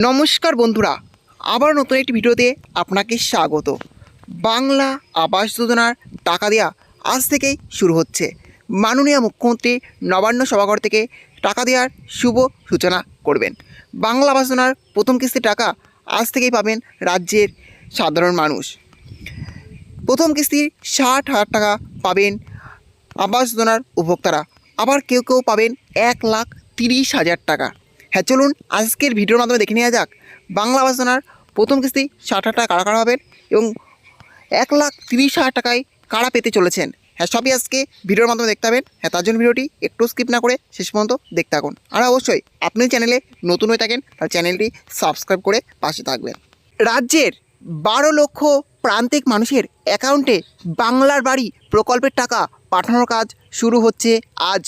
নমস্কার বন্ধুরা, আবার নতুন একটি ভিডিওতে আপনাকে স্বাগত। বাংলা আবাস যোজনার টাকা দেওয়া আজ থেকেই শুরু হচ্ছে। মাননীয় মুখ্যমন্ত্রী নবান্ন সভাঘর থেকে টাকা দেওয়ার শুভ সূচনা করবেন। বাংলা আবাস যোজনার প্রথম কিস্তির টাকা আজ থেকেই পাবেন রাজ্যের সাধারণ মানুষ। প্রথম কিস্তির 60,000 টাকা পাবেন আবাস যোজনার উপভোক্তারা, আবার কেউ কেউ পাবেন 1,30,000 টাকা। হ্যাঁ, চলুন আজকের ভিডিওর মাধ্যমে দেখে নেওয়া যাক বাংলা আবাস যোজনার প্রথম কিস্তি 60,000 টাকা কারা কারা পাবেন এবং 1,30,000 টাকায় কারা পেতে চলেছেন। হ্যাঁ, সবই আজকে ভিডিওর মাধ্যমে দেখতে পাবেন। হ্যাঁ, তার জন্য ভিডিওটি একটু স্কিপ না করে শেষ পর্যন্ত দেখতে থাকুন। আর অবশ্যই আপনি চ্যানেলে নতুন হয়ে থাকেন তাহলে চ্যানেলটি সাবস্ক্রাইব করে পাশে থাকবেন। রাজ্যের 12 লক্ষ প্রান্তিক মানুষের অ্যাকাউন্টে বাংলার বাড়ি প্রকল্পের টাকা পাঠানোর কাজ শুরু হচ্ছে আজ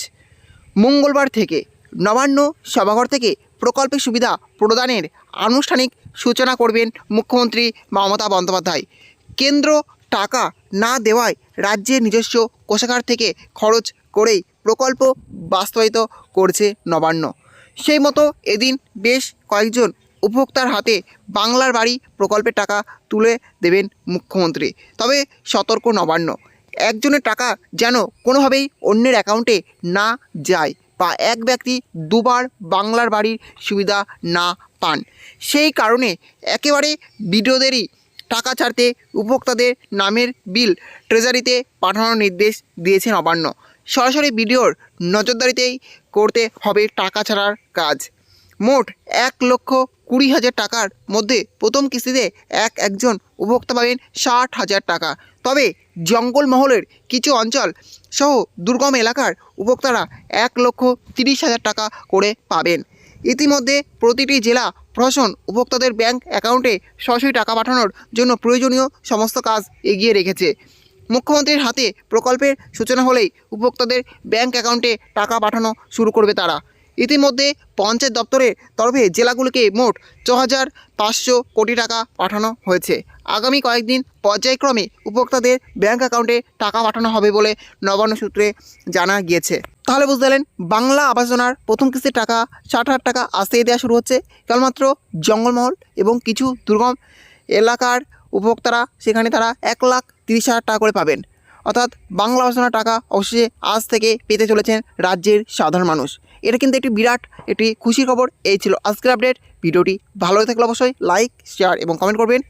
মঙ্গলবার থেকে। নবান্ন সভাঘর থেকে প্রকল্পের সুবিধা প্রদানের আনুষ্ঠানিক সূচনা করবেন মুখ্যমন্ত্রী মমতা বন্দ্যোপাধ্যায়। কেন্দ্র টাকা না দেওয়ায় রাজ্যের নিজস্ব কোষাগার থেকে খরচ করেই প্রকল্প বাস্তবায়িত করছে নবান্ন। সেই মতো এদিন বেশ কয়েকজন উপভোক্তার হাতে বাংলার বাড়ি প্রকল্পের টাকা তুলে দেবেন মুখ্যমন্ত্রী। তবে সতর্ক নবান্ন, একজনের টাকা যেন কোনোভাবেই অন্যের অ্যাকাউন্টে না যায় বা এক ব্যক্তি দুবার বাংলার বাড়ির সুবিধা না পান। সেই কারণে একেবারে বিডিওদেরই টাকা ছাড়তে উপভোক্তাদের নামের বিল ট্রেজারিতে পাঠানোর নির্দেশ দিয়েছে নবান্ন। সরাসরি বিডিওর নজরদারিতেই করতে হবে টাকা ছাড়ার কাজ। মোট 1,20,000 টাকার মধ্যে প্রথম কিস্তিতে একজন উপভোক্তা পাবেন 60,000 টাকা। তবে জঙ্গলমহলের কিছু অঞ্চল সহ দুর্গম এলাকার উপভোক্তারা 1,30,000 টাকা করে পাবেন। ইতিমধ্যে প্রতিটি জেলা প্রশাসন উপভোক্তাদের ব্যাংক অ্যাকাউন্টে সরাসরি টাকা পাঠানোর জন্য প্রয়োজনীয় সমস্ত কাজ এগিয়ে রেখেছে। মুখ্যমন্ত্রীর হাতে প্রকল্পের সূচনা হলেই উপভোক্তাদের ব্যাংক অ্যাকাউন্টে টাকা পাঠানো শুরু করবে তারা। ইতিমধ্যে পঞ্চায়েত দপ্তরের তরফে জেলাগুলিকে মোট 6,500 কোটি টাকা পাঠানো হয়েছে। আগামী কয়েকদিন পর্যায়ক্রমে উপভোক্তাদের ব্যাংক অ্যাকাউন্টে টাকা পাঠানো হবে বলে নবান্ন সূত্রে জানা গিয়েছে। তাহলে বুঝতে পারলেন, বাংলা আবাস যোজনার প্রথম কিস্তির টাকা 60,000 টাকা আজ থেকে দেওয়া শুরু হচ্ছে। কেবলমাত্র জঙ্গলমহল এবং কিছু দুর্গম এলাকার উপভোক্তারা সেখানে তারা 1,30,000 টাকা করে পাবেন। অর্থাৎ বাংলা আবাস যোজনার টাকা অবশ্যই আজ থেকে পেতে চলেছেন রাজ্যের সাধারণ মানুষ। এটা কিন্তু একটি বিরাট একটি খুশির খবর। এই ছিল আজকের আপডেট। ভিডিওটি ভালো লাগলে অবশ্যই লাইক, শেয়ার এবং কমেন্ট করবেন।